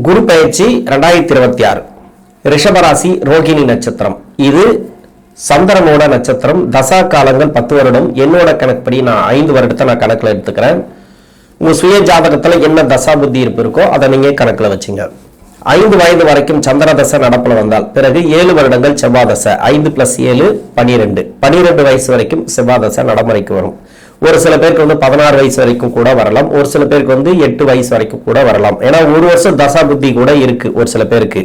குரு பயிற்சி 2026 ரிஷபராசி ரோகிணி நட்சத்திரம். இது சந்திரனோட நட்சத்திரம். தசா காலங்கள் 10 வருடம். என்னோட கணக்குப்படி நான் 5 வருடத்தை நான் கணக்கில் எடுத்துக்கிறேன். உங்க சுய ஜாதகத்தில் என்ன தசா புத்தி இருப்பு இருக்கோ அதை நீங்க கணக்கில் வச்சுங்க. 5 வயது வரைக்கும் சந்திர தசை நடப்புல வந்தால் பிறகு 7 வருடங்கள் செவ்வாய் தசை. 5 + 7 12. 12 வயசு வரைக்கும் செவ்வாய் தசை நடைமுறைக்கு வரும். ஒரு சில பேருக்கு 16 வயசு வரைக்கும் கூட வரலாம். ஒரு சில பேருக்கு 8 வயசு வரைக்கும் கூட வரலாம். ஏன்னா ஒரு வருஷம் தசா புத்தி கூட இருக்கு ஒரு சில பேருக்கு.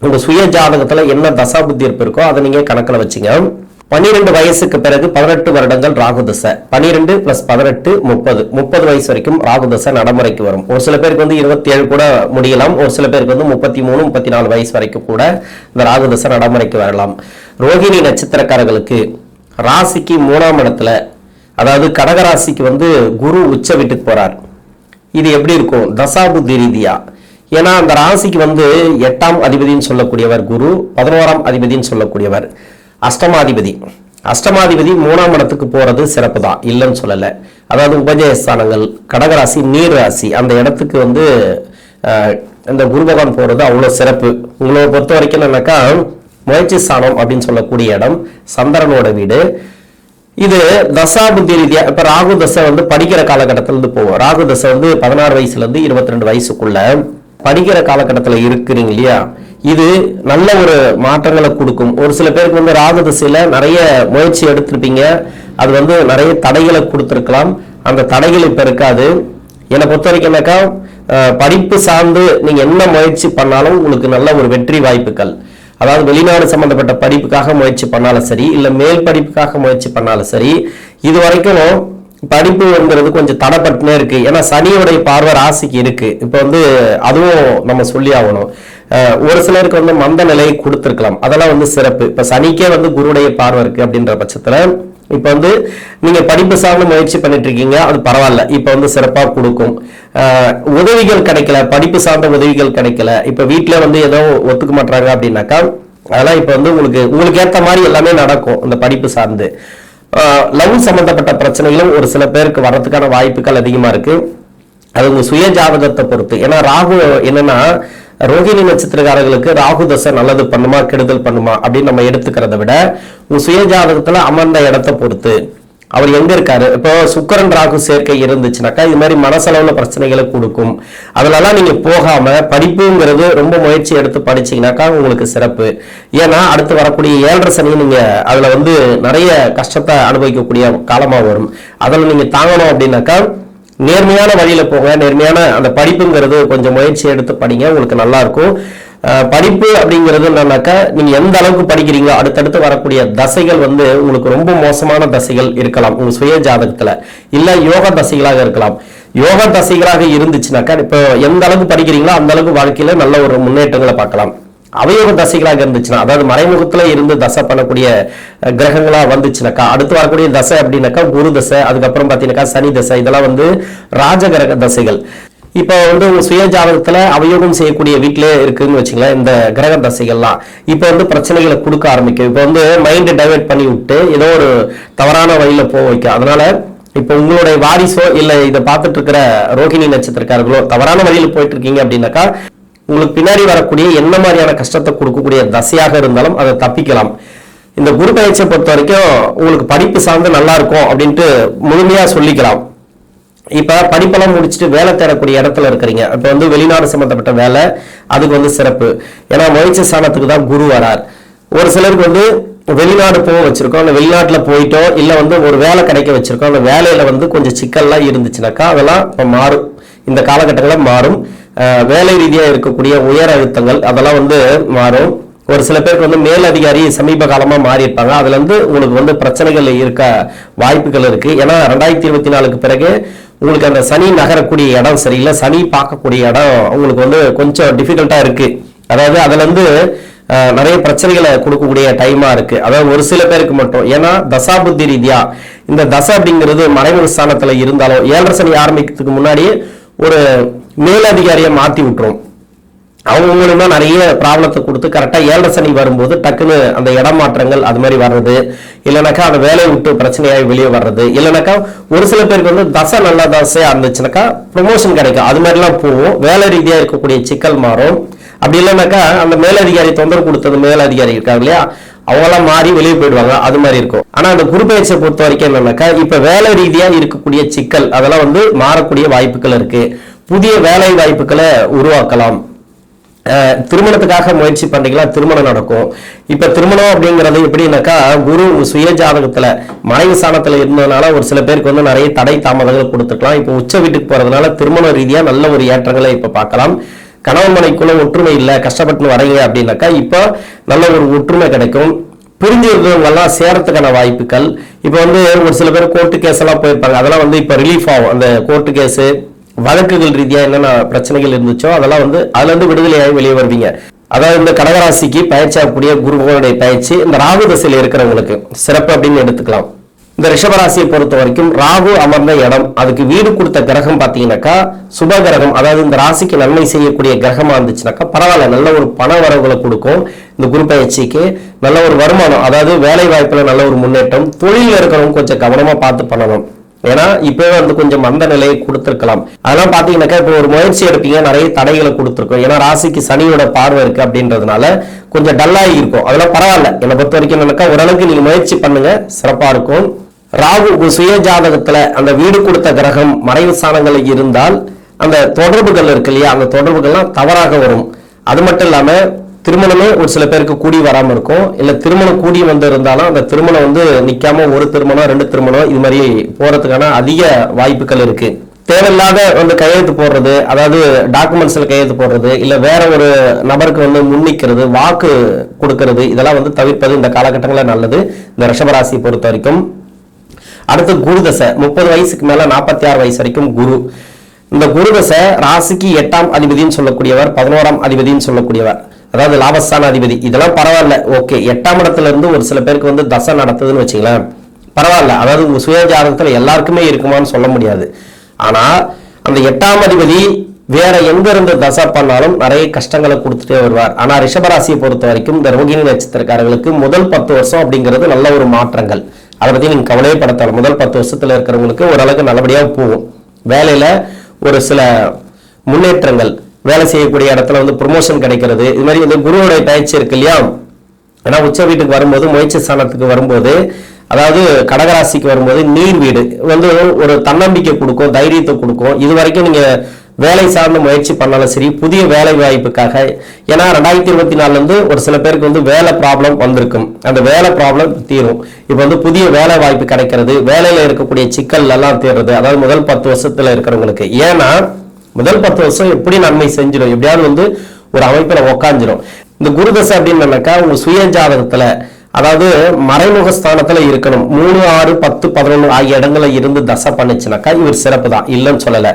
உங்க சுய ஜாதகத்துல என்ன தசா புத்தி இருப்பு இருக்கோ அதை நீங்க கணக்கில் வச்சுங்க. 12 வயசுக்கு பிறகு 18 வருடங்கள் ராகு தசை. 12 + 18 30. 30 வயசு வரைக்கும் ராகு தசை நடைமுறைக்கு வரும். ஒரு சில பேருக்கு 27 கூட முடியலாம். ஒரு சில பேருக்கு 33 34 வயசு வரைக்கும் கூட இந்த ராகு தசை நடைமுறைக்கு வரலாம். ரோகிணி நட்சத்திரக்காரர்களுக்கு ராசிக்கு 3ஆம் இடத்துல, அதாவது கடகராசிக்கு குரு உச்ச வீட்டுக்கு போறார். இது எப்படி இருக்கும் தசா புத்தி ரீதியா? ஏன்னா அந்த ராசிக்கு 8ஆம் அதிபதினு சொல்லக்கூடியவர் குரு, 11ஆம் அதிபதினு சொல்லக்கூடியவர் அஷ்டமாதிபதி. அஷ்டமாதிபதி 3ஆம் இடத்துக்கு போறது சிறப்பு தான், இல்லைன்னு சொல்லல. அதாவது உபஜயஸ்தானங்கள், கடகராசி நீர் ராசி, அந்த இடத்துக்கு இந்த குரு பகவான் போறது அவ்வளவு சிறப்பு. உங்களை பொறுத்த வரைக்கும் என்னன்னாக்கா முயற்சி ஸ்தானம் அப்படின்னு சொல்லக்கூடிய இடம் சந்திரனோட வீடு. இது தசா புத்தி ரீதியா இப்ப ராகு தசை படிக்கிற காலகட்டத்திலிருந்து போவோம். ராகு தசை 16 வயசுல இருந்து 22 வயசுக்குள்ள படிக்கிற காலகட்டத்தில் இருக்கிறீங்க இல்லையா, இது நல்ல ஒரு மாற்றங்களை கொடுக்கும். ஒரு சில பேருக்கு ராகு தசையில நிறைய முயற்சி எடுத்திருப்பீங்க, அது நிறைய தடைகளை கொடுத்திருக்கலாம். அந்த தடைகள் இப்ப இருக்காது. என்னை பொறுத்த வரைக்கும்னாக்கா படிப்பு சார்ந்து நீங்க என்ன முயற்சி பண்ணாலும் உங்களுக்கு நல்ல ஒரு வெற்றி வாய்ப்புகள், அதாவது வெளிநாடு சம்பந்தப்பட்ட படிப்புக்காக முயற்சி பண்ணாலும் சரி, இல்ல மேல் படிப்புக்காக முயற்சி பண்ணாலும் சரி, இது வரைக்கும் படிப்புங்கிறது கொஞ்சம் தடைப்பட்டுனே இருக்கு. ஏன்னா சனியோடைய பார்வை ராசிக்கு இருக்கு. இப்ப அதுவும் நம்ம சொல்லி ஆகணும். ஒரு சிலருக்கு மந்த நிலையை கொடுத்திருக்கலாம், அதெல்லாம் சிறப்பு. இப்ப சனிக்கே குருடைய பார்வை இருக்கு அப்படின்ற பட்சத்துல இப்ப நீங்க படிப்பு சார்ந்த முயற்சி பண்ணிட்டு இருக்கீங்க, அது பரவாயில்ல. இப்ப சிறப்பா கொடுக்கும். உதவிகள் கிடைக்கல, படிப்பு சார்ந்த உதவிகள் கிடைக்கல, இப்ப வீட்டுல ஏதோ ஒத்துக்க மாட்டாங்க அப்படின்னாக்கா அதெல்லாம் இப்ப உங்களுக்கு ஏற்ற மாதிரி எல்லாமே நடக்கும். இந்த படிப்பு சார்ந்து லவ் சம்பந்தப்பட்ட பிரச்சனைகளும் ஒரு சில பேருக்கு வர்றதுக்கான வாய்ப்புகள் அதிகமா இருக்கு. அது உங்க சுய ஜாதகத்தை பொறுத்து. ஏன்னா ராகு என்னன்னா, ரோகிணி நட்சத்திரக்காரர்களுக்கு ராகு தசை நல்லது பண்ணுமா கெடுதல் பண்ணுமா அப்படின்னு நம்ம எடுத்துக்கிறத விட உங்க சுய ஜாதகத்துல அமர்ந்த இடத்தை பொறுத்து அவர் எங்க இருக்காரு. இப்போ சுக்கிரன் ராகு சேர்க்கை இருந்துச்சுனாக்கா இது மாதிரி மனசளவுல பிரச்சனைகளை கொடுக்கும். அதுலலாம் நீங்க போகாம படிப்புங்கிறது ரொம்ப முயற்சி எடுத்து படிச்சீங்கன்னாக்கா உங்களுக்கு சிறப்பு. ஏன்னா அடுத்து வரக்கூடிய 7.5 சனி நீங்க அதுல நிறைய கஷ்டத்தை அனுபவிக்கக்கூடிய காலமா வரும். அதில் நீங்க தாங்கணும் அப்படின்னாக்கா நேர்மையான வழியில போங்க. நேர்மையான அந்த படிப்புங்கிறது கொஞ்சம் முயற்சி எடுத்து படிங்க, உங்களுக்கு நல்லா இருக்கும். படிப்பு அப்படிங்கிறது என்னன்னாக்கா நீங்க எந்த அளவுக்கு படிக்கிறீங்க, அடுத்தடுத்து வரக்கூடிய தசைகள் உங்களுக்கு ரொம்ப மோசமான தசைகள் இருக்கலாம் உங்க சுய ஜாதகத்துல, இல்ல யோக தசைகளாக இருக்கலாம். யோக தசைகளாக இருந்துச்சுனாக்கா இப்போ எந்த அளவுக்கு படிக்கிறீங்களோ அந்த அளவுக்கு வாழ்க்கையில நல்ல ஒரு முன்னேற்றங்களை பார்க்கலாம். அவயோக தசைகளாக இருந்துச்சுன்னா, அதாவது மறைமுகத்துல இருந்து தசை பண்ணக்கூடிய கிரகங்களா வந்துச்சுனாக்கா அடுத்து வரக்கூடிய தசை அப்படின்னாக்கா குரு தசை, அதுக்கப்புறம் பாத்தீங்கன்னாக்கா சனி தசை, இதெல்லாம் ராஜகிரக தசைகள். இப்ப உங்க சுய ஜாதகத்துல அவயோகம் செய்யக்கூடிய வீட்டிலே இருக்குன்னு வச்சுங்களேன். இந்த கிரக தசைகள்லாம் இப்ப பிரச்சனைகளை கொடுக்க ஆரம்பிக்கும். இப்ப மைண்ட் டைவர்ட் பண்ணி விட்டு ஏதோ ஒரு தவறான வழியில போக வைக்கும். அதனால இப்ப உங்களுடைய வாரிசோ இல்ல இதை பார்த்துட்டு இருக்கிற ரோகிணி நட்சத்திரக்காரர்களோ தவறான வழியில போயிட்டு இருக்கீங்க அப்படின்னாக்கா உங்களுக்கு பின்னாடி வரக்கூடிய என்ன மாதிரியான கஷ்டத்தை கொடுக்கக்கூடிய தசையாக இருந்தாலும் அதை தப்பிக்கலாம். இந்த குரு பயிற்சியை பொறுத்த வரைக்கும் உங்களுக்கு படிப்பு சார்ந்து நல்லா இருக்கும் அப்படின்ட்டு முழுமையா சொல்லிக்கலாம். இப்ப படிப்பெல்லாம் முடிச்சுட்டு வேலை தேடக்கூடிய இடத்துல இருக்கிறீங்க, இப்ப வெளிநாடு சம்பந்தப்பட்ட வேலை, அதுக்கு சிறப்பு. ஏன்னா முயற்சி ஸ்தானத்துக்கு தான் குரு வரார். ஒரு சிலருக்கு வெளிநாடு போக வச்சிருக்கோம், அந்த வெளிநாட்டுல போயிட்டோ இல்ல ஒரு வேலை கிடைக்க வச்சிருக்கோம், அந்த வேலையில கொஞ்சம் சிக்கல்லாம் இருந்துச்சுனாக்கா அதெல்லாம் இப்ப மாறும். இந்த காலகட்டங்களில் மாறும். வேலை ரீதியா இருக்கக்கூடிய உயர் அழுத்தங்கள் அதெல்லாம் மாறும். ஒரு சில பேருக்கு மேல் அதிகாரி சமீப காலமா மாறி இருப்பாங்க, அதுல உங்களுக்கு பிரச்சனைகள் இருக்க வாய்ப்புகள் இருக்கு. ஏன்னா 2024க்கு பிறகு உங்களுக்கு அந்த சனி நகரக்கூடிய இடம் சரியில்லை, சனி பார்க்கக்கூடிய இடம் உங்களுக்கு கொஞ்சம் டிஃபிகல்ட்டா இருக்கு. அதாவது அதுல நிறைய பிரச்சனைகளை கொடுக்கக்கூடிய டைமா இருக்கு. அதாவது ஒரு சில பேருக்கு மட்டும். ஏன்னா தசா புத்தி ரீதியா இந்த தசை அப்படிங்கிறது மறைமுக ஸ்தானத்துல இருந்தாலும் 7.5 சனி ஆரம்பிக்கிறதுக்கு முன்னாடியே ஒரு மேலதிகாரியை மாத்தி விட்டுரும். அவங்க மூலமா நிறைய ப்ராப்ளத்தை கொடுத்து கரெக்டா 7 சனி வரும்போது டக்குன்னு அந்த இடமாற்றங்கள் அது மாதிரி வர்றது, இல்லைனாக்கா அந்த வேலையை விட்டு பிரச்சனையாகி வெளியே வர்றது, இல்லைனாக்கா ஒரு சில பேருக்கு வந்து தசை நல்ல தசையா இருந்துச்சுனாக்கா ப்ரொமோஷன் கிடைக்கும், அது மாதிரிலாம் போகும். வேலை ரீதியா இருக்கக்கூடிய சிக்கல் மாறும். அப்படி இல்லைனாக்கா அந்த மேலதிகாரி தொந்தரவு கொடுத்தது மேலதிகாரி இருக்காங்க இல்லையா, அவங்களாம் மாறி வெளியே போயிடுவாங்க, அது மாதிரி இருக்கும். ஆனா அந்த குரு பயிற்சியை பொறுத்த வரைக்கும் என்னன்னாக்கா இப்ப வேலை ரீதியா இருக்கக்கூடிய சிக்கல் அதெல்லாம் வந்து மாறக்கூடிய வாய்ப்புகள் இருக்கு. புதிய வேலை வாய்ப்புகளை உருவாக்கலாம். திருமணத்துக்காக முயற்சி பண்றீங்களா, திருமணம் நடக்கும். இப்ப திருமணம் அப்படிங்கிறது எப்படின்னாக்கா குரு சுய ஜாதகத்துல மனைவி ஸ்தானத்துல இருந்ததுனால ஒரு சில பேருக்கு வந்து நிறைய தடை தாமதங்கள் கொடுத்துக்கலாம். இப்ப உச்ச வீட்டுக்கு போறதுனால திருமண ரீதியா நல்ல ஒரு ஏற்றங்களை இப்ப பார்க்கலாம். கணவன் மனைக்குள்ள ஒற்றுமை இல்லை, கஷ்டப்பட்டு வரீங்க அப்படின்னாக்கா இப்போ நல்ல ஒரு ஒற்றுமை கிடைக்கும். பிரிஞ்சு இருக்கிறவங்கெல்லாம் சேரத்துக்கான வாய்ப்புகள். இப்போ வந்து ஒரு சில பேர் கோர்ட்டு கேஸ் எல்லாம் போயிருப்பாங்க, அதெல்லாம் வந்து இப்போ ரிலீஃப் ஆகும். அந்த கோர்ட்டு கேஸு வழக்குகள் ரீதியா என்னென்ன பிரச்சனைகள் இருந்துச்சோ அதெல்லாம் வந்து அதுல இருந்து விடுதலையாகி வெளியே வருவீங்க. அதாவது இந்த கடகராசிக்கு பயிற்சி ஆகக்கூடிய குருவோடைய பயிற்சி இந்த ராகு தசையில் இருக்கிறவங்களுக்கு சிறப்பு அப்படின்னு எடுத்துக்கலாம். இந்த ரிஷபராசியை பொறுத்த வரைக்கும் ராகு அமர்ந்த இடம், அதுக்கு வீடு கொடுத்த கிரகம் பார்த்தீங்கன்னாக்கா சுப கிரகம், அதாவது இந்த ராசிக்கு நன்மை செய்யக்கூடிய கிரகமா இருந்துச்சுனாக்கா பரவாயில்ல, நல்ல ஒரு பண வரவுகளை கொடுக்கும். இந்த குரு பயிற்சிக்கு நல்ல ஒரு வருமானம், அதாவது வேலை வாய்ப்புல நல்ல ஒரு முன்னேற்றம். தொழில் இருக்கிறவங்க கொஞ்சம் கவனமா பார்த்து பண்ணணும். ஏன்னா இப்பவே வந்து கொஞ்சம் மந்த நிலையை கொடுத்துருக்கலாம். அதெல்லாம் பாத்தீங்கன்னாக்கா இப்போ ஒரு முயற்சி எடுப்பீங்க, நிறைய தடைகளை கொடுத்துருக்கோம். ஏன்னா ராசிக்கு சனியோட பார்வை இருக்கு அப்படின்றதுனால கொஞ்சம் டல்லாகி இருக்கும். அதெல்லாம் பரவாயில்ல, என்னை பொறுத்த வரைக்கும் என்னன்னாக்கா ஓரளவுக்கு நீங்க முயற்சி பண்ணுங்க, சிறப்பா இருக்கும். ராகு சுய ஜாதகத்துல அந்த வீடு கொடுத்த கிரகம் மறைவு ஸ்தானங்களில் இருந்தால் அந்த தொடர்புகள் இருக்கு இல்லையா, அந்த தொடர்புகள்லாம் தவறாக வரும். அது மட்டும் இல்லாம திருமணமே ஒரு சில பேருக்கு கூடி வராம இருக்கும், இல்ல திருமணம் கூடி வந்து இருந்தாலும் அந்த திருமணம் வந்து நிக்காம ஒரு திருமணம் 2 திருமணம் இது மாதிரி போறதுக்கான அதிக வாய்ப்புகள் இருக்கு. தேவையில்லாத வந்து கையெழுத்து போடுறது, அதாவது டாக்குமெண்ட்ஸ்ல கையெழுத்து போடுறது, இல்ல வேற ஒரு நபருக்கு வந்து முன்னிக்கிறது, வாக்கு கொடுக்கறது, இதெல்லாம் வந்து தவிர்ப்பது இந்த காலகட்டங்களில் நல்லது இந்த ரிஷபராசியை பொறுத்த வரைக்கும். அடுத்து குரு தசை 30 வயசுக்கு மேல 46 வயசு வரைக்கும் குரு. இந்த குரு தசை ராசிக்கு 8ஆம் அதிபதினு சொல்லக்கூடியவர், 11ஆம் அதிபதினு சொல்லக்கூடியவர், அதாவது லாபஸ்தான அதிபதி. இதெல்லாம் பரவாயில்ல, ஓகே. 8ஆம் இடத்துல இருந்து ஒரு சில பேருக்கு வந்து தசை நடத்துதுன்னு வச்சுக்கலாம், பரவாயில்ல. அதாவது சுய ஜாதகத்துல எல்லாருக்குமே இருக்குமான்னு சொல்ல முடியாது. ஆனா அந்த 8ஆம் அதிபதி வேற எங்க இருந்து தசை பண்ணாலும் நிறைய கஷ்டங்களை கொடுத்துட்டே வருவார். ஆனா ரிஷபராசியை பொறுத்த வரைக்கும் இந்த ரோகிணி நட்சத்திரக்காரர்களுக்கு முதல் 10 வருஷம் அப்படிங்கிறது நல்ல ஒரு மாற்றங்கள். அதை பத்தி நீங்க கவலையே படுத்தலாம். முதல் 10 வருஷத்துல இருக்கிறவங்களுக்கு ஓரளவுக்கு நல்லபடியா போகும். வேலையில ஒரு சில முன்னேற்றங்கள், வேலை செய்யக்கூடிய இடத்துல வந்து ப்ரொமோஷன் கிடைக்கிறது, இது மாதிரி வந்து குருவுடைய பயிற்சி இருக்கு இல்லையா. ஏன்னா உச்ச வீட்டுக்கு வரும்போது முயற்சி ஸ்தானத்துக்கு வரும்போது, அதாவது கடகராசிக்கு வரும்போது நீர் வீடு வந்து ஒரு தன்னம்பிக்கை கொடுக்கும், தைரியத்தை கொடுக்கும். இது வரைக்கும் நீங்க வேலை சார்ந்த முயற்சி பண்ணாலும் சரி, புதிய வேலை வாய்ப்புக்காக. ஏன்னா 2024 இருந்து ஒரு சில பேருக்கு வந்து வேலை ப்ராப்ளம் வந்திருக்கும், அந்த வேலை ப்ராப்ளம் தீரும். இப்போ வந்து புதிய வேலை வாய்ப்பு கிடைக்கிறது, வேலையில இருக்கக்கூடிய சிக்கல் எல்லாம் தீர்றது. அதாவது முதல் 10 வருஷத்துல இருக்கிறவங்களுக்கு. ஏன்னா முதல் 10 வருஷம் எப்படி நன்மை செஞ்சிடும், எப்படியாவது வந்து ஒரு அமைப்புல உக்காஞ்சிடும். இந்த குருதசை அப்படின்னாக்கா உங்க சுய ஜாதகத்துல, அதாவது மறைமுக ஸ்தானத்துல இருக்கணும். 3, 6, 10, 11 ஆகிய இடங்கள்ல இருந்து தசை பண்ணுச்சுனாக்கா இவர் சிறப்பு தான், இல்லைன்னு சொல்லல.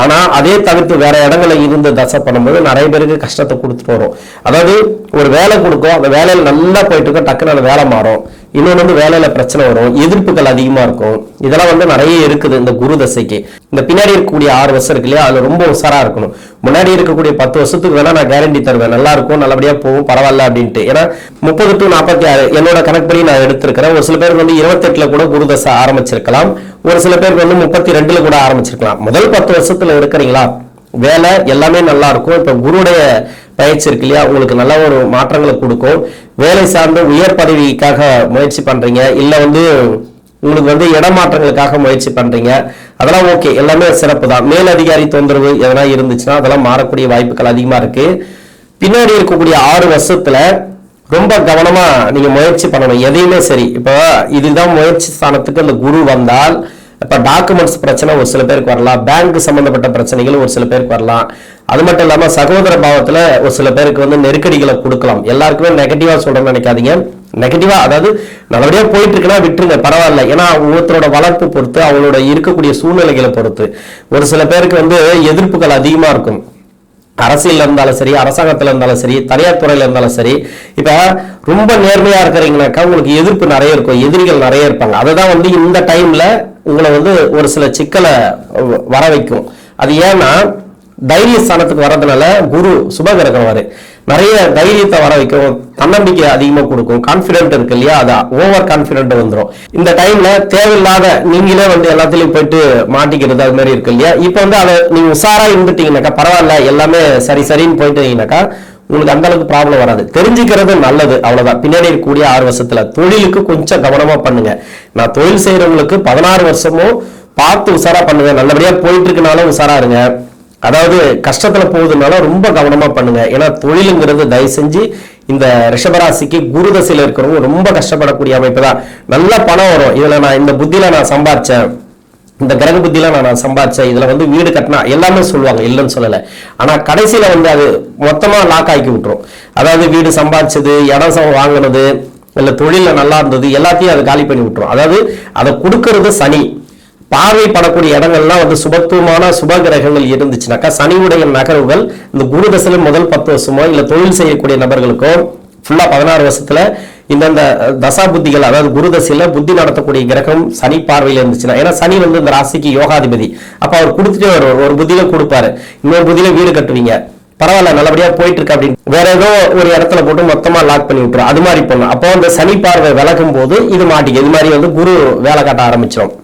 ஆனா அதே தவிர்த்து வேற இடங்கள்ல இருந்து தசை பண்ணும்போது நிறைய பேருக்கு கஷ்டத்தை கொடுத்துட்டு வரும். அதாவது ஒரு வேலை கொடுக்கும், அந்த வேலையில நல்லா போயிட்டு இருக்கும், டக்குன்னு அந்த வேலை மாறும். இன்னொன்று வந்து வேலையில பிரச்சனை வரும், எதிர்ப்புகள் அதிகமா இருக்கும். இதெல்லாம் வந்து நிறைய இருக்குது இந்த குரு தசைக்கு. இந்த பின்னாடி இருக்கக்கூடிய 6 வருஷம் இருக்கு இல்லையா, அதுல ரொம்ப உஷாரா இருக்கணும். முன்னாடி இருக்கக்கூடிய 10 வருஷத்துக்கு வேணா நான் கேரண்டி தருவேன், நல்லா இருக்கும், நல்லபடியா போகும், பரவாயில்ல அப்படின்ட்டு. ஏன்னா 30 to 46 என்னோட கணக்குப்படி நான் எடுத்திருக்கிறேன். ஒரு சில பேருக்கு வந்து 28ல கூட குரு தசை ஆரம்பிச்சிருக்கலாம், ஒரு சில பேருக்கு வந்து 32ல கூட ஆரம்பிச்சிருக்கலாம். முதல் 10 வருஷத்துல இருக்கிறீங்களா, வேலை எல்லாமே நல்லா இருக்கும். இப்ப குருடைய பயிற்சி இருக்கு இல்லையா, உங்களுக்கு நல்ல ஒரு மாற்றங்களை கொடுக்கும். வேலை சார்ந்த உயர் பதவிக்காக முயற்சி பண்றீங்க, இல்ல வந்து உங்களுக்கு வந்து இடமாற்றங்களுக்காக முயற்சி பண்றீங்க, அதெல்லாம் ஓகே, எல்லாமே சிறப்பு தான். மேல் அதிகாரி தொந்தரவு எதனா இருந்துச்சுன்னா அதெல்லாம் மாறக்கூடிய வாய்ப்புகள் அதிகமா இருக்கு. பின்னாடி இருக்கக்கூடிய 6 வருஷத்துல ரொம்ப கவனமா நீங்க முயற்சி பண்ணணும், எதையுமே சரி. இப்போ இதுதான் முயற்சி ஸ்தானத்துக்கு அந்த குரு வந்தால், இப்ப டாக்குமெண்ட்ஸ் பிரச்சனை ஒரு சில பேருக்கு வரலாம், பேங்க் சம்பந்தப்பட்ட பிரச்சனைகள் ஒரு சில பேருக்கு வரலாம். அது மட்டும் இல்லாம சகோதர பாவத்துல ஒரு சில பேருக்கு வந்து நெருக்கடிகளை கொடுக்கலாம். எல்லாருக்குமே நெகட்டிவா சொல்றேன்னு நினைக்காதீங்க. நெகட்டிவா அதாவது நல்லபடியா போயிட்டு இருக்குன்னா விட்டுருங்க, பரவாயில்ல. ஏன்னா ஒவ்வொருத்தரோட வளர்ப்பு பொறுத்து, அவங்களோட இருக்கக்கூடிய சூழ்நிலைகளை பொறுத்து ஒரு சில பேருக்கு வந்து எதிர்ப்புகள் அதிகமா இருக்கும். அரசியல் இருந்தாலும் சரி, அரசாங்கத்துல இருந்தாலும் சரி, தனியார் துறையில இருந்தாலும் சரி. இப்ப ரொம்ப நேர்மையா இருக்கிறீங்கன்னாக்கா உங்களுக்கு எதிர்ப்பு நிறைய இருக்கும், எதிரிகள் நிறைய இருப்பாங்க. அதுதான் வந்து இந்த டைம்ல உங்களை வந்து ஒரு சில சிக்கலை வர வைக்கும். அது ஏன்னா தைரிய ஸ்தானத்துக்கு வர்றதுனால குரு சுபகிரகம் வரு நிறைய தைரியத்தை வர வைக்கும், தன்னம்பிக்கை அதிகமா கொடுக்கும், கான்பிடென்ட் இருக்கு இல்லையா, அது ஓவர் கான்பிடென்ட் வந்துடும். இந்த டைம்ல தேவையில்லாத நீங்களே எல்லாத்துலயும் போயிட்டு மாட்டிக்கிறது அது மாதிரி இருக்கு இல்லையா. இப்ப அதை நீங்க உஷாரா இருந்துட்டீங்கன்னாக்கா பரவாயில்ல, எல்லாமே சரின்னு போயிட்டீங்கன்னாக்கா உங்களுக்கு அந்த அளவுக்கு ப்ராப்ளம் வராது. தெரிஞ்சுக்கிறது நல்லது, அவ்வளவுதான். பின்னாடி இருக்கக்கூடிய 6 வருஷத்துல தொழிலுக்கு கொஞ்சம் கவனமா பண்ணுங்க. நான் தொழில் செய்யறவங்களுக்கு 16 வருஷமும் பார்த்து உஷாரா பண்ணுங்க. நல்லபடியா போயிட்டு இருக்குனாலும் உஷாரா இருங்க. அதாவது கஷ்டத்துல போகுதுனால ரொம்ப கவனமா பண்ணுங்க. ஏன்னா தொழிலுங்கிறது தயவு செஞ்சு இந்த ரிஷபராசிக்கு குரு தசையில இருக்கிறவங்க ரொம்ப கஷ்டப்படக்கூடிய அமைப்பு தான். நல்ல பணம் வரும், இதுல நான் இந்த புத்தியில நான் சம்பாரிச்சேன், இந்த கிரக புத்தியில நான் சம்பாதிச்சேன், இதுல வீடு கட்டினா எல்லாமே சொல்லுவாங்க, இல்லைன்னு சொல்லல. ஆனா கடைசியில அது மொத்தமா லாக் ஆக்கி விட்டுரும். அதாவது வீடு சம்பாதிச்சது, இடம் வாங்கினது, இல்ல தொழில நல்லா இருந்தது, எல்லாத்தையும் அது காலி பண்ணி விட்டுரும். அதாவது அதை கொடுக்கறது சனி. பார்வைப்படக்கூடிய இடங்கள்லாம் சுபத்துவமான சுப கிரகங்கள் இருந்துச்சுனாக்கா சனியுடைய நகர்வுகள் இந்த குரு தசையில முதல் 10 வருஷமோ இல்ல தொழில் செய்யக்கூடிய நபர்களுக்கோ ஃபுல்லா 16 வருஷத்துல இந்த தசா புத்திகள், அதாவது குரு தசையில புத்தி நடத்தக்கூடிய கிரகம் சனி பார்வையில இருந்துச்சுன்னா, ஏன்னா சனி இந்த ராசிக்கு யோகாதிபதி, அப்ப அவர் கொடுத்துட்டே வருவார். ஒரு புத்தியில கொடுப்பாரு, இன்னொரு புத்தியில வீடு கட்டுவீங்க, பரவாயில்ல நல்லபடியா போயிட்டு இருக்கு அப்படின்னு வேற ஏதோ ஒரு இடத்துல போட்டு மொத்தமா லாக் பண்ணி விட்டுரும். அது மாதிரி பண்ணும். அப்போ அந்த சனி பார்வை விலகும் போது இது மாட்டிக்கு இது மாதிரி குரு வேலை காட்ட ஆரம்பிச்சிடும்.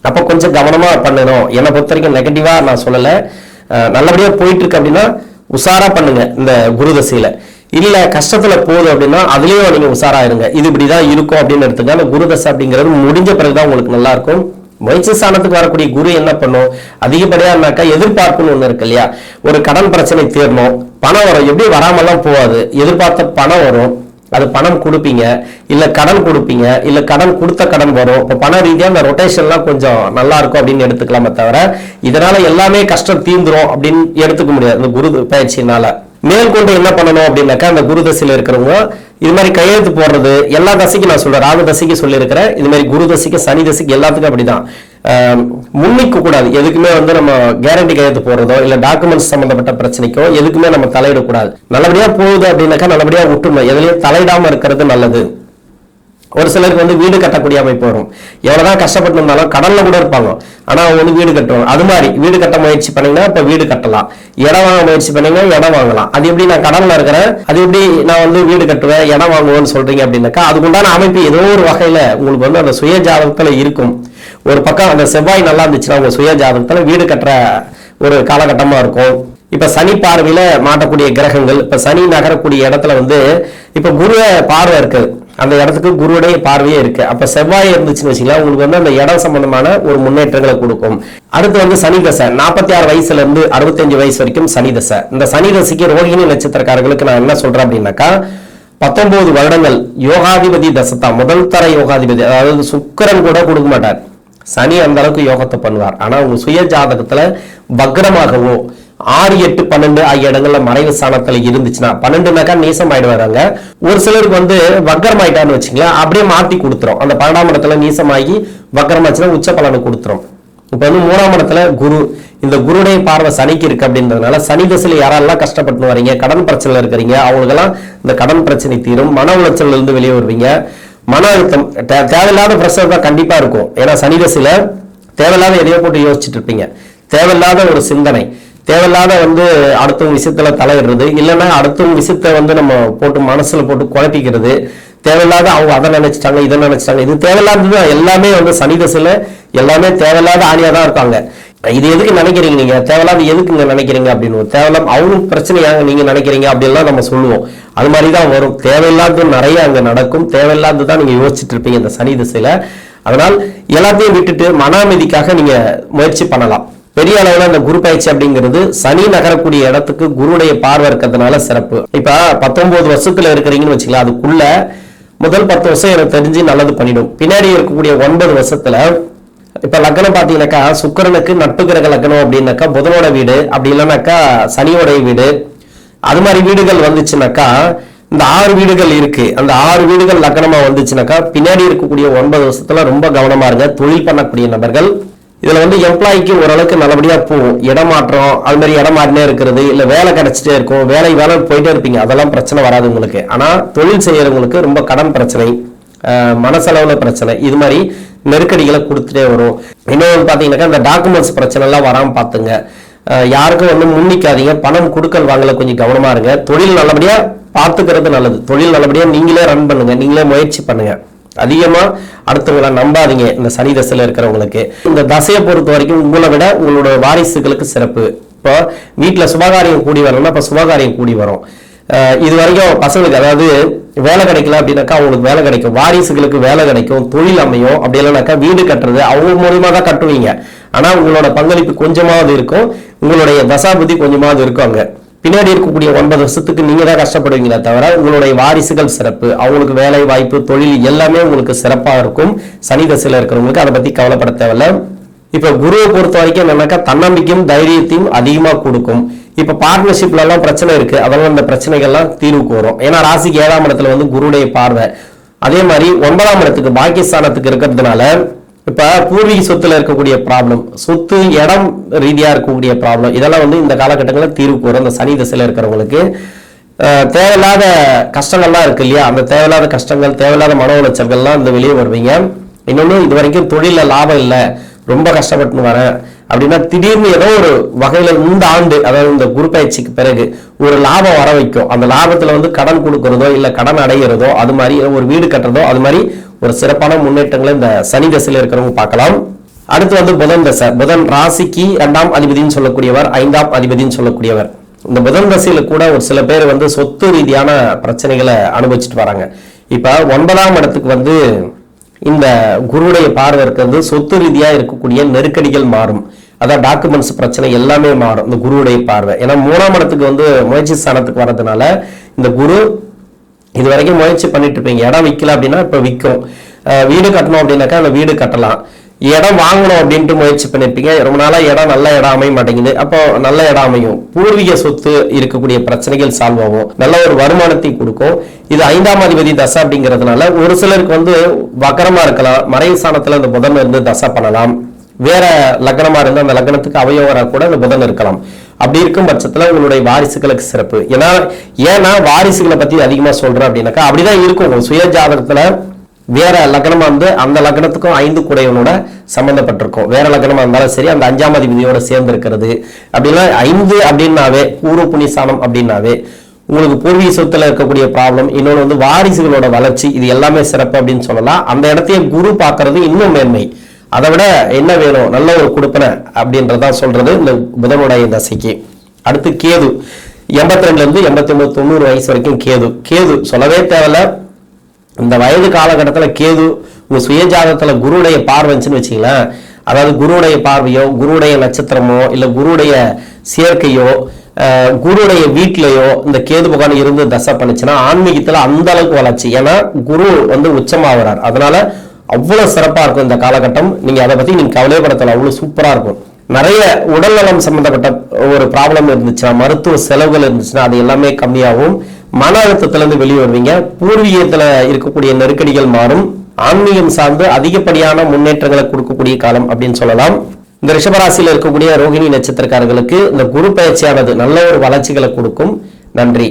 அப்ப கொஞ்சம் கவனமா பண்ணணும். என்னை பொறுத்த வரைக்கும் நெகட்டிவா நான் சொல்லல, நல்லபடியா போயிட்டு இருக்கு அப்படின்னா உஷாரா பண்ணுங்க. இந்த குரு தசையில இல்ல கஷ்டத்துல போகுது அப்படின்னா அதுலயும் நீங்க உஷாரா இருங்க. இது இப்படிதான் இருக்கும் அப்படின்னு எடுத்துக்க. அந்த குரு தசை அப்படிங்கிறது முடிஞ்ச பிறகுதான் உங்களுக்கு நல்லா இருக்கும். முயற்சி ஸ்தானத்துக்கு வரக்கூடிய குரு என்ன பண்ணும், அதிகப்படியானாக்கா எதிர்பார்ப்புன்னு ஒண்ணு இருக்கு இல்லையா. ஒரு கடன் பிரச்சனை தீரணும், பணம் வரும், எப்படி வராமலாம் போகாது, எதிர்பார்த்த பணம் வரும், அது பணம் கொடுப்பீங்க, இல்ல கடன் கொடுப்பீங்க, இல்ல கடன் கொடுத்த கடன் வரும். இப்போ பண ரீதியா அந்த ரொட்டேஷன்லாம் கொஞ்சம் நல்லா இருக்கும் அப்படின்னு எடுத்துக்கலாமே தவிர இதனால எல்லாமே கஷ்டம் தீந்துரும் அப்படின்னு எடுத்துக்க முடியாது. இந்த குரு பயிற்சியினால மேற்கொண்டு என்ன பண்ணணும் அப்படின்னாக்கா, அந்த குரு தசையில இருக்கிறவங்க இது மாதிரி கையெழுத்து போடுறது, எல்லா தசைக்கும் நான் சொல்றேன், ராகு தசைக்கு சொல்லியிருக்கிறேன், இது மாதிரி குரு தசைக்கு சனி தசைக்கு எல்லாத்துக்கும் அப்படிதான். முன்னிக்க கூடாது, எதுக்குமே நம்ம கேரண்டி கையெழுத்து போடுறதோ இல்ல டாக்குமெண்ட்ஸ் சம்பந்தப்பட்ட பிரச்சனைக்கோ எதுக்குமே நம்ம தலையிடக்கூடாது. நல்லபடியா போகுது அப்படின்னாக்கா நல்லபடியா விட்டுணும், எதுலயும் தலையிடாம இருக்கிறது நல்லது. ஒரு சிலருக்கு வீடு கட்டக்கூடிய அமைப்பு வரும். எவ்வளவுதான் கஷ்டப்பட்டு இருந்தாலும் கடன்ல கூட இருப்பாங்க, ஆனா அவங்க வீடு கட்டுவாங்க. அது மாதிரி வீடு கட்ட முயற்சி பண்ணீங்கன்னா இப்ப வீடு கட்டலாம், இடம் வாங்க முயற்சி பண்ணீங்கன்னா இடம் வாங்கலாம். அது எப்படி நான் கடன்ல இருக்கிறேன், அது எப்படி நான் வீடு கட்டுவேன் இடம் வாங்குவேன்னு சொல்றீங்க அப்படின்னாக்கா அதுக்குண்டான அமைப்பு ஏதோ ஒரு வகையில உங்களுக்கு அந்த சுய ஜாதகத்துல இருக்கும். ஒரு பக்கம் அந்த செவ்வாய் நல்லா இருந்துச்சுன்னா உங்க சுய ஜாதகத்துல வீடு கட்டுற ஒரு காலகட்டமா இருக்கும். இப்ப சனி பார்வையில மாட்டக்கூடிய கிரகங்கள், இப்ப சனி நகரக்கூடிய இடத்துல இப்ப குரு பார்வை இருக்கு, அந்த இடத்துக்கு குருவுடைய பார்வையே இருக்கு. அப்ப செவ்வாய் இருந்துச்சுன்னு வச்சுக்கலாம், உங்களுக்கு அந்த இடம் சம்பந்தமான ஒரு முன்னேற்றங்களை கொடுக்கும். அடுத்து சனி தசை 46 வயசுல இருந்து 65 வயசு வரைக்கும் சனி தசை. இந்த சனி தசைக்கு ரோகிணி நட்சத்திரக்காரர்களுக்கு நான் என்ன சொல்றேன் அப்படின்னாக்கா 19 வருடங்கள் யோகாதிபதி தசை தான், முதல் தர யோகாதிபதி. அதாவது சுக்கிரன் கூட கொடுக்க மாட்டார், சனி அந்த அளவுக்கு யோகத்தை பண்ணுவார். ஆனா உங்க சுய ஜாதகத்துல வக்ரமாகவோ 6, 8, 12 ஆகிய இடங்கள்ல மறைவு ஸ்தானத்துல இருந்துச்சுன்னா, 12னாக்கா நீசம் ஆயிடுவாங்க. ஒரு சிலருக்கு வக்கரம் ஆயிட்டான்னு வச்சுங்களேன், அப்படியே மாத்தி கொடுத்துரும். அந்த 12ஆம் இடத்துல நீசமாகி வக்கரமாச்சுன்னா உச்ச பலனை கொடுத்துரும். இப்ப 3ஆம் இடத்துல குரு, இந்த குருடைய பார்வை சனிக்கு இருக்கு அப்படின்றதுனால சனி தசையில யாரெல்லாம் கஷ்டப்பட்டு வரீங்க, கடன் பிரச்சனை இருக்கிறீங்க, அவங்களுக்கெல்லாம் இந்த கடன் பிரச்சனை தீரும். மன உளைச்சல் இருந்து வெளியே வருவீங்க. மன அழுத்தம், தேவையில்லாத பிரஷர் தான் கண்டிப்பா இருக்கும். ஏன்னா சனி தசையில தேவையில்லாத எதையோ போட்டு யோசிச்சுட்டு இருப்பீங்க, தேவையில்லாத ஒரு சிந்தனை, தேவையில்லாத அடுத்தவங்க விஷயத்துல தலையிடுறது, இல்லைன்னா அடுத்தவங்க விஷயத்த நம்ம போட்டு மனசுல போட்டு குழப்பிக்கிறது, தேவையில்லாத அவங்க அதை நினைச்சிட்டாங்க இதை நினைச்சிட்டாங்க, இது தேவையில்லாதது எல்லாமே சனி தசையில எல்லாமே தேவையில்லாத ஆணியா தான் இருக்காங்க. இது எதுக்கு நினைக்கிறீங்க, நீங்க தேவையில்லாத எதுக்குங்க நினைக்கிறீங்க அப்படின்னு, தேவையில்லாம அவங்களுக்கு பிரச்சனையாங்க நீங்க நினைக்கிறீங்க அப்படின்லாம் நம்ம சொல்லுவோம். அது மாதிரிதான் வரும். தேவையில்லாதது நிறைய அங்க நடக்கும், தேவையில்லாததான் நீங்க யோசிச்சுட்டு இருப்பீங்க இந்த சனி திசையில. அதனால் எல்லாத்தையும் விட்டுட்டு மன அமைதிக்காக நீங்க முயற்சி பண்ணலாம். பெரிய அளவுல இந்த குரு பயிற்சி அப்படிங்கிறது சனி நகரக்கூடிய இடத்துக்கு குருடைய பார்வை இருக்கிறதுனால சிறப்பு. இப்ப 19 வருஷத்துல இருக்கிறீங்கன்னு வச்சுக்கலாம், அதுக்குள்ள முதல் 10 வருஷம் எனக்கு தெரிஞ்சு நல்லது பண்ணிடும். பின்னாடி இருக்கக்கூடிய 9 வருஷத்துல இப்ப லக்னம் பாத்தீங்கன்னாக்கா சுக்கிரனுக்கு நட்பு கிரக லக்னம் அப்படின்னாக்கா புதனோட வீடு, அப்படி இல்லைன்னாக்கா சனியோடைய வீடு, அது மாதிரி வீடுகள் வந்துச்சுனாக்கா இந்த 6 வீடுகள் இருக்கு, அந்த 6 வீடுகள் லக்னமா வந்துச்சுனாக்கா பின்னாடி இருக்கக்கூடிய 9 வருஷத்துல ரொம்ப கவனமா இருங்க. தொழில் பண்ணக்கூடிய நபர்கள் இதுல எம்ப்ளாய்க்கு ஓரளவுக்கு நல்லபடியா போகும். இடமாற்றம் அது மாதிரி இடம் மாறினே இருக்கிறது, இல்ல வேலை கிடைச்சிட்டே இருக்கும், வேலை போயிட்டே இருப்பீங்க, அதெல்லாம் பிரச்சனை வராது உங்களுக்கு. ஆனா தொழில் செய்யறவங்களுக்கு ரொம்ப கடன் பிரச்சனை, மனசளவுல பிரச்சனை, இது மாதிரி நெருக்கடிகளை கொடுத்துட்டே வரும். இன்னொன்று பாத்தீங்கன்னாக்கா இந்த டாக்குமெண்ட்ஸ் பிரச்சனை எல்லாம் வராம பாத்துங்க. யாருக்கும் வந்து முன்னிக்காதீங்க. பணம் கொடுக்கல் வாங்கல கொஞ்சம் கவனமா இருங்க. தொழில் நல்லபடியா பார்த்துக்கிறது நல்லது. தொழில் நல்லபடியா நீங்களே ரன் பண்ணுங்க, நீங்களே முயற்சி பண்ணுங்க. அதிகமா அடுத்தவங்களை நம்பாதீங்க. இந்த சனி தசையில இருக்கிறவங்களுக்கு இந்த தசையை பொறுத்த வரைக்கும் உங்களை விட உங்களோட வாரிசுகளுக்கு சிறப்பு. இப்போ வீட்டுல சுபகாரியம் கூடி வரணும்னா இப்ப சுபகாரியம் கூடி வரும். இது வரைக்கும் பசங்களுக்கு அதாவது வேலை கிடைக்கல அப்படின்னாக்கா அவங்களுக்கு வேலை கிடைக்கும், வாரிசுகளுக்கு வேலை கிடைக்கும், தொழில் அமையும். அப்படி இல்லைனாக்கா வீடு கட்டுறது அவங்க மூலியமா தான் கட்டுவீங்க. ஆனா உங்களோட பங்களிப்பு கொஞ்சமாவது இருக்கும், உங்களுடைய தசாபுத்தி கொஞ்சமாவது இருக்கும். அங்க பின்னாடி இருக்கக்கூடிய 9 வருஷத்துக்கு நீங்க தான் கஷ்டப்படுவீங்களே தவிர உங்களுடைய வாரிசுகள் சிறப்பு, அவங்களுக்கு வேலை வாய்ப்பு தொழில் எல்லாமே உங்களுக்கு சிறப்பா இருக்கும். சனி தசையில இருக்கிறவங்களுக்கு அதை பத்தி கவலைப்பட தேவையில்ல. இப்ப குருவை பொறுத்த வரைக்கும் என்னன்னாக்கா தன்னம்பிக்கையும் தைரியத்தையும் அதிகமா கொடுக்கும். இப்ப பார்ட்னர்ஷிப்ல எல்லாம் பிரச்சனை இருக்கு, அதெல்லாம் இந்த பிரச்சனைகள்லாம் தீர்வுக்கு வரும். ஏன்னா ராசிக்கு 7ஆம் இடத்துல வந்து குருடைய பார்வை, அதே மாதிரி 9ஆம் இடத்துக்கு பாக்கியஸ்தானத்துக்கு இருக்கிறதுனால இப்ப பூர்வீக சொத்துல இருக்கக்கூடிய ப்ராப்ளம், சொத்து இடம் ரீதியா இருக்கக்கூடிய ப்ராப்ளம், இதெல்லாம் வந்து இந்த காலகட்டங்களில் தீர்வுக்கு வரும். இந்த சனி திசையில இருக்கிறவங்களுக்கு தேவையில்லாத கஷ்டங்கள்லாம் இருக்கு இல்லையா, அந்த தேவையில்லாத கஷ்டங்கள் தேவையில்லாத மன உளைச்சல்கள்லாம் இந்த வெளியே வருவீங்க. இன்னொன்னு இது வரைக்கும் தொழில லாபம் இல்லை, ரொம்ப கஷ்டப்பட்டு வரேன் அப்படின்னா திடீர்னு ஏதோ ஒரு வகையில இந்த ஆண்டு அதாவது இந்த குரு பயிற்சிக்கு பிறகு ஒரு லாபம் வர வைக்கும். அந்த லாபத்துல வந்து கடன் கொடுக்கறதோ இல்ல கடன் அடைகிறதோ அது மாதிரி ஒரு வீடு கட்டுறதோ அது மாதிரி ஒரு சிறப்பான முன்னேற்றங்களை இந்த சனி தசையில இருக்கிறவங்க பார்க்கலாம். அடுத்து வந்து புதன் தசை. புதன் ராசிக்கு 2ஆம் அதிபதினு சொல்லக்கூடியவர், 5ஆம் அதிபதினு சொல்லக்கூடியவர். இந்த புதன் தசையில கூட ஒரு சில பேர் வந்து சொத்து ரீதியான பிரச்சனைகளை அனுபவிச்சுட்டு வராங்க. இப்ப 9ஆம் இடத்துக்கு வந்து இந்த குருவுடைய பார்வை இருக்கிறது, சொத்து ரீதியா இருக்கக்கூடிய நெருக்கடிகள் மாறும். அதான் டாக்குமெண்ட்ஸ் பிரச்சனை எல்லாமே மாறும் இந்த குருவுடைய பார்வை. ஏன்னா 3ஆம் இடத்துக்கு வந்து முயற்சி ஸ்தானத்துக்கு வர்றதுனால இந்த குரு இது வரைக்கும் முயற்சி பண்ணிட்டு இருப்பீங்க. இடம் விற்கல அப்படின்னா இப்ப விற்கும், வீடு கட்டணும் அப்படின்னாக்கா அந்த வீடு கட்டலாம், இடம் வாங்கணும் அப்படின்ட்டு முயற்சி பண்ணிருப்பீங்க. ரொம்ப நாளா இடம் நல்ல இடம் அமைய மாட்டேங்குது, அப்போ நல்ல இடம் அமையும். பூர்வீக சொத்து இருக்கக்கூடிய பிரச்சனைகள் சால்வ் ஆகும், நல்ல ஒரு வருமானத்தை கொடுக்கும். இது 5ஆம் அதிபதி தசை அப்படிங்கிறதுனால ஒரு சிலருக்கு வந்து வக்கரமா இருக்கலாம், மறைவு ஸ்தானத்துல இந்த புதன் இருந்து தசை பண்ணலாம். வேற லக்னமா இருந்து அந்த லக்னத்துக்கு அவயவரா கூட இந்த புதன் இருக்கலாம். அப்படி இருக்கும் பட்சத்துல உங்களுடைய வாரிசுகளுக்கு சிறப்பு. ஏன்னா வாரிசுகளை பத்தி அதிகமா சொல்றேன் அப்படின்னாக்கா அப்படிதான் இருக்கும். உங்க சுய ஜாதகத்துல வேற லக்னமா வந்து அந்த லக்னத்துக்கும் 5 கூடையவனோட சம்பந்தப்பட்டிருக்கும். வேற லக்னமா இருந்தாலும் சரி அந்த 5ஆம் அதிபதியோட சேர்ந்து இருக்கிறது அப்படின்னா 5 அப்படின்னாவே பூர்வ புண்ணியஸ்தானம் அப்படின்னாவே உங்களுக்கு பூர்வீக சொத்துல இருக்கக்கூடிய ப்ராப்ளம், இன்னொன்று வந்து வாரிசுகளோட வளர்ச்சி, இது எல்லாமே சிறப்பு அப்படின்னு சொல்லலாம். அந்த இடத்தையே குரு பார்க்கறது இன்னும் மேன்மை. அதை விட என்ன வேணும், நல்ல ஒரு கொடுப்பனை அப்படின்றதான் சொல்றது இந்த புதனுடைய தசைக்கு. அடுத்து கேது 82 இருந்து 89 90 வயசு வரைக்கும் கேது சொல்லவே தேவையில்ல. இந்த வயது காலகட்டத்தில் கேது உங்க சுய ஜாதகத்துல குருவுடைய பார்வைன்னு வச்சுங்களேன், அதாவது குருவுடைய பார்வையோ குருவுடைய நட்சத்திரமோ இல்ல குருவுடைய சேர்க்கையோ குருவுடைய வீட்டிலையோ இந்த கேது பகவான் இருந்து தசை பண்ணுச்சுன்னா ஆன்மீகத்துல அந்த அளவுக்கு வளர்ச்சி. ஏன்னா குரு வந்து உச்சமாகிறார், அதனால அவ்வளவு சிறப்பா இருக்கும் இந்த காலகட்டம். நீங்க அதை பத்தி நீங்க கவலைப்படத்தல, அவ்வளவு சூப்பரா இருக்கும். நிறைய உடல்நலம் சம்பந்தப்பட்ட ஒரு ப்ராப்ளம் இருந்துச்சுன்னா, மருத்துவ செலவுகள் இருந்துச்சுன்னா அது எல்லாமே கம்மியாகும். மன அழுத்தத்துல இருந்து வெளியே வருவீங்க. பூர்வீகத்துல இருக்கக்கூடிய நெருக்கடிகள் மாறும். ஆன்மீகம் சார்ந்து அதிகப்படியான முன்னேற்றங்களை கொடுக்கக்கூடிய காலம் அப்படின்னு சொல்லலாம். இந்த ரிஷபராசியில் இருக்கக்கூடிய ரோகிணி நட்சத்திரக்காரர்களுக்கு இந்த குரு பயிற்சியானது நல்ல ஒரு வளர்ச்சிகளை கொடுக்கும். நன்றி.